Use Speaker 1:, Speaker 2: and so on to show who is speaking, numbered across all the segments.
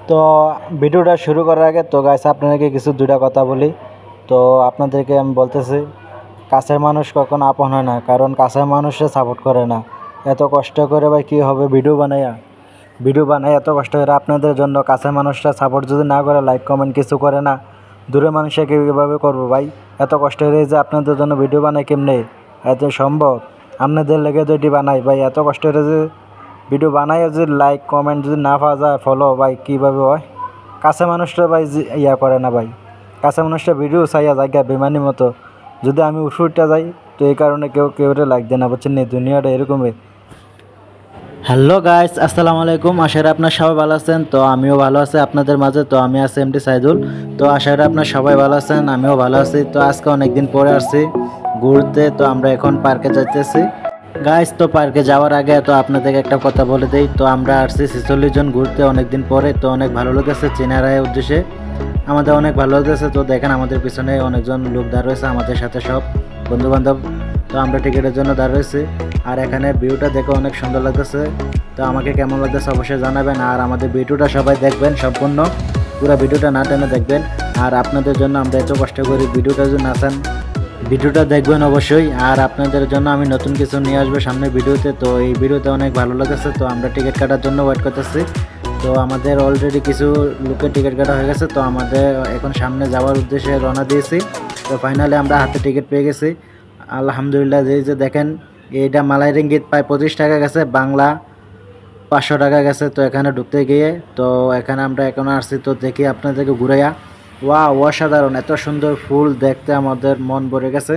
Speaker 1: তো ভিডিওটা শুরু করার আগে তো গাইস আপনাদেরকে কিছু দুইটা কথা বলি। তো আপনাদেরকে আমি বলতেছি, কাছের মানুষ কখনো আপন হয় না, কারণ কাছের মানুষে সাপোর্ট করে না। এত কষ্ট করে ভাই কী হবে ভিডিও বানাই এত কষ্ট করে আপনাদের জন্য, কাছের মানুষরা সাপোর্ট যদি না করে, লাইক কমেন্ট কিছু করে না, দূরের মানুষকে কীভাবে করবো ভাই? এত কষ্ট করে যে আপনাদের জন্য ভিডিও বানাই, কেমনে এত সম্ভব? আপনাদের লেগে যদি বানাই ভাই, এত কষ্ট করে যে ভিডিও বানাই, যদি লাইক কমেন্ট যদি না পাওয়া যায়, ফলো ভাই কীভাবে হয়? কাছে মানুষটা ভাই ইয়া করে না ভাই, কাছে মানুষটা ভিডিও চাইয়া জায়গা বেমানি মতো, যদি আমি উঠে যাই তো এই কারণে কেউ লাইক দেয় না, বুঝছেন নি? দুনিয়াটা এরকমই। হ্যালো গাইস, আসসালামু আলাইকুম। আশা করি আপনার সবাই ভালো আছেন। তো আমিও ভালো আছি আপনাদের মাঝে। তো আমি আছি এমডি সাইদুল। তো আশা করি আপনার সবাই ভালো আছেন, আমিও ভালো আছি। তো আজকে অনেকদিন পরে আসছি ঘুরতে। তো আমরা এখন পার্কে যাইতেছি গাইস। তো পার্কে যাওয়ার আগে তো আপনাদেরকে একটা কথা বলে দেই, তো আমরা আসছি 46 জন ঘুরতে অনেকদিন পরে। তো অনেক ভালো লেগেছে চেনারায় উদ্দেশ্যে, আমাদের অনেক ভালো লেগেছে। তো দেখেন আমাদের পিছনে অনেকজন লোক দাঁড় রয়েছে আমাদের সাথে, সব বন্ধু বান্ধব। তো আমরা টিকিটের জন্য দাঁড় রয়েছি, আর এখানে ভিউটা দেখে অনেক সুন্দর লাগতেছে। তো আমাকে কেমন লাগতেছে অবশ্যই জানাবেন, আর আমাদের ভিডিওটা সবাই দেখবেন, সম্পূর্ণ পুরো ভিডিওটা না টেনে দেখবেন। আর আপনাদের জন্য আমরা এত কষ্ট করি, ভিডিওটা যদি না চান ভিডিওটা দেখবেন অবশ্যই। আর আপনাদের জন্য আমি নতুন কিছু নিয়ে আসবো সামনে ভিডিওতে। তো এই ভিডিওতে অনেক ভালো লাগতেছে। তো আমরা টিকিট কাটার জন্য ওয়েট করতেছি। তো আমাদের অলরেডি কিছু লোকের টিকিট কাটা হয়ে গেছে। তো আমাদের এখন সামনে যাওয়ার উদ্দেশ্যে রওনা দিয়েছি। তো ফাইনালি আমরা হাতে টিকিট পেয়ে গেছি আলহামদুলিল্লাহ। যে দেখেন এইটা মালাই রিঙ্গিত প্রায় 25 টাকা গেছে, বাংলা 500 টাকা গেছে। তো এখানে ঢুকতে গিয়ে তো এখানে আমরা এখন আসছি। তো দেখি আপনাদেরকে ঘুরাইয়া, অসাধারণ, এত সুন্দর ফুল দেখতে আমাদের মন ভরে গেছে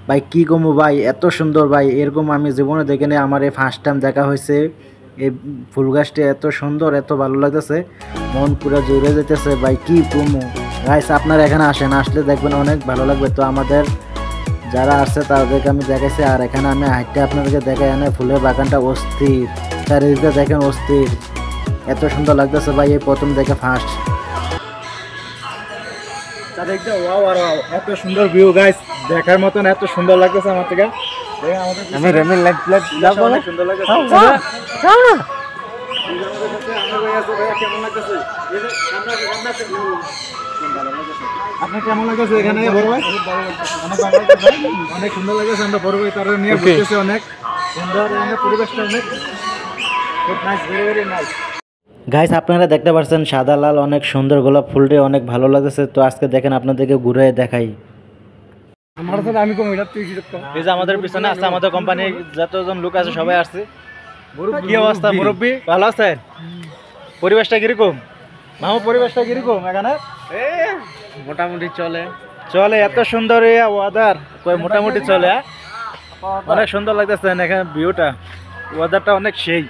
Speaker 1: ভাই। কি কমু ভাই, এত সুন্দর ভাই, এরকম আমি জীবনে দেখিনি। আমার এই ফার্স্ট টাইম দেখা হয়েছে এই ফুল গাছটি, এত সুন্দর, এত ভালো লাগতেছে, মন পুরো জুড়ে যেতেছে ভাই। কি কমু গাইস, আপনারা এখানে আসেন, আসলে দেখবেন অনেক ভালো লাগবে। তো আমাদের যারা আসছে তাদেরকে আমি দেখাইছি, আর এখানে আমি হাইটে আপনাদেরকে দেখাই। এনে ফুলের বাগানটা অস্থির, চারিদিকে দেখেন অস্থির, এত সুন্দর লাগতেছে ভাই। এই প্রথম দেখে ফার্স্ট এত সুন্দর ভিউ গাইস, দেখার মতন এত সুন্দর লাগতেছে আমার থেকে। আমি রেমিল লাইট যাব না, সুন্দর লাগতেছে। আপনার কেমন লাগতেছে এখানে বড় ভাই? অনেক সুন্দর লাগতেছে। আমরা বড় ভাই তারা নিয়ে ঘুরতেছি, অনেক সুন্দর পরিবেশটা, অনেক খুব nice, very very nice. Guys আপনারা দেখতে পাচ্ছেন সাদা লাল অনেক সুন্দর গোলাপ ফুলটি, অনেক ভালো লাগতেছে। তো আজকে দেখেন আপনাদেরকে ঘুরে দেখাই। আমার সাথে আমি কম এটা, তুই এই যে আমাদের পিছনে আছে আমাদের কোম্পানির যতজন লোক আছে সবাই আসছে। কি অবস্থা মুরব্বি, ভালো আছেন? পরিবেশটা কিরকম মামু? পরিবেশটা কিরকম এখানে?
Speaker 2: মোটামুটি চলে।
Speaker 1: এত সুন্দর ওয়েদার, মোটামুটি চলে। অনেক সুন্দর লাগতেছে এখানে ভিউটা, ওয়েদারটা অনেক সেই,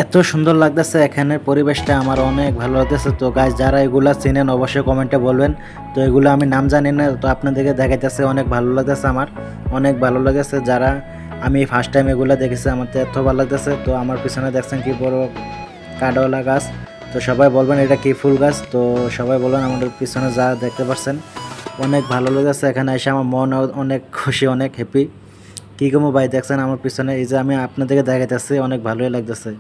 Speaker 1: এত সুন্দর লাগতেছে এখানে পরিবেশটা, আমার অনেক ভালো লাগতেছে। তো গাইস যারা এগুলা চিনেন অবশ্যই কমেন্টে বলবেন। তো এগুলো আমি নাম জানি না, তো আপনাদেরকে দেখাইতেছে, অনেক ভালো লাগতেছে, আমার অনেক ভালো লাগতেছে। যারা আমি ফার্স্ট টাইম এগুলো দেখেছি, আমার তো এত ভালো লাগতেছে। তো আমার পিছনে দেখছেন কি বড় কাঠওয়ালা গাছ, তো সবাই বলবেন এটা কি ফুল গাছ। তো সবাই বলবেন আমাদের পিছনে যা দেখতে পাচ্ছেন, অনেক ভালো লেগেছে। এখানে এসে আমার মন অনেক খুশি, অনেক হ্যাপি। কী কমো ভাই, দেখছেন আমার পিছনে এই যে আমি আপনাদেরকে দেখাইতেছি, অনেক ভালোই লাগতেছে।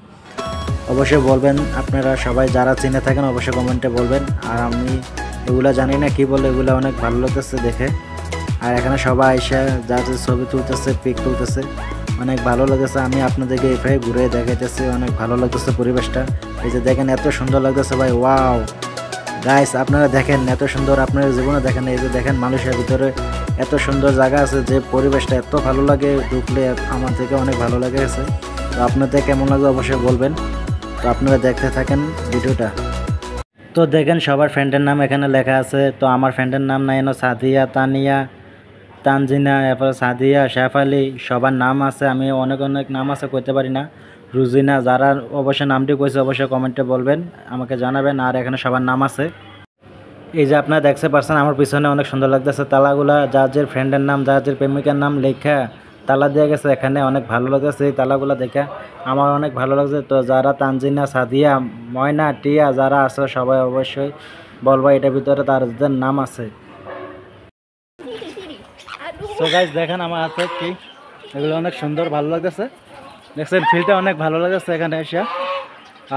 Speaker 1: অবশ্যই বলবেন আপনারা সবাই যারা চিনে থাকেন, অবশ্যই কমেন্টে বলবেন। আর আমি এগুলো জানি না কি বলে, এগুলো অনেক ভালো লাগতেছে দেখে। আর এখানে সবাই এসে যা ছবি তুলতেছে, পিক তুলতেছে, অনেক ভালো লাগতেছে। আমি আপনাদেরকে এভাবে ঘুরে দেখাইতেছি, অনেক ভালো লাগতেছে পরিবেশটা। এই যে দেখেন এত সুন্দর লাগতেছে ভাই, ওয়াও গাইস আপনারা দেখেন এত সুন্দর, আপনারা জীবনে দেখেন। এই যে দেখেন মালয়েশিয়ার ভিতরে এত সুন্দর জায়গা আছে, যে পরিবেশটা এত ভালো লাগে, ঢুকলে আমার থেকে অনেক ভালো লাগে গেছে। তো আপনাদের কেমন লাগবে অবশ্যই বলবেন। তো আপনারা দেখতে থাকেন ভিডিওটা। তো দেখেন সবার ফ্রেন্ডের নাম এখানে লেখা আছে। তো আমার ফ্রেন্ডের নাম নাই না, সাদিয়া, তানিয়া, তানজিনা, এরপরে সাদিয়া, শেফালি, সবার নাম আছে। আমি অনেক নাম আছে কইতে পারি না, রুজিনা। যারা অবশ্যই নামটি কইছে অবশ্যই কমেন্টে বলবেন, আমাকে জানাবেন। আর এখানে সবার নাম আছে। এই যে আপনারা দেখতে পাচ্ছেন আমার পিছনে অনেক সুন্দর লাগতেছে, তালাগুলা যার ফ্রেন্ডের নাম, যার প্রেমিকার নাম লেখা তালা দিয়ে গেছে এখানে, অনেক ভালো লাগতেছে এই তালাগুলা দেখে, আমার অনেক ভালো লাগছে। তো যারা তানজিনা, সাদিয়া, ময়না, টিয়া যারা আছে সবাই অবশ্যই বলবো এটার ভিতরে তাদের নাম আছে। তো গাইস দেখেন আমার হাতে কি, এগুলো অনেক সুন্দর ভালো লাগতেছে, দেখছেন ফিলটা অনেক ভালো লাগতেছে এখানে এসে।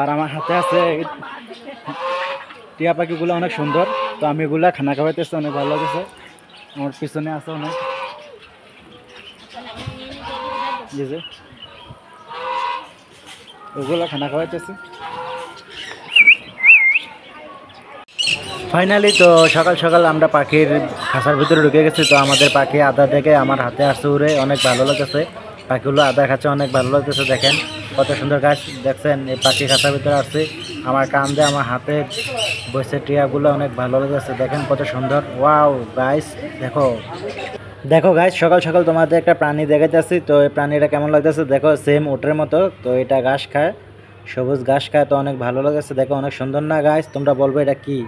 Speaker 1: আর আমার হাতে আছে টিয়া পাখিগুলো অনেক সুন্দর। তো আমি এগুলা খানা খাওয়াইতেছি, অনেক ভালো লাগতেছে। আমার পিছনে আছে অনেক, যে ওগুলো খানা খাওয়াইতেছি। ফাইনালি তো সকাল সকাল আমরা পাখির খাঁচার ভিতরে ঢুকে গেছি। তো আমাদের পাখি আদা থেকে আমার হাতে আসছে উড়ে, অনেক ভালো লাগতেছে। পাখিগুলো আদা খাচ্ছে, অনেক ভালো লাগতেছে। দেখেন কত সুন্দর গাছ দেখছেন। এই পাখি খাঁচার ভিতরে আসছে, আমার কান্দে আমার হাতে বসে টিয়াগুলো অনেক ভালো লাগতেছে। দেখেন কত সুন্দর। ওয়াও গাইস, দেখো দেখো গাইস, সকাল সকাল তোমাদের একটা প্রাণী দেখাইতেছি। তো এই প্রাণীটা কেমন লাগতেছে দেখো, সেম উটের মতো। তো এটা ঘাস খায়, সবুজ ঘাস খায়। তো অনেক ভালো লাগতেছে, দেখো অনেক সুন্দর না গাইস? তোমরা বলবো এটা কি?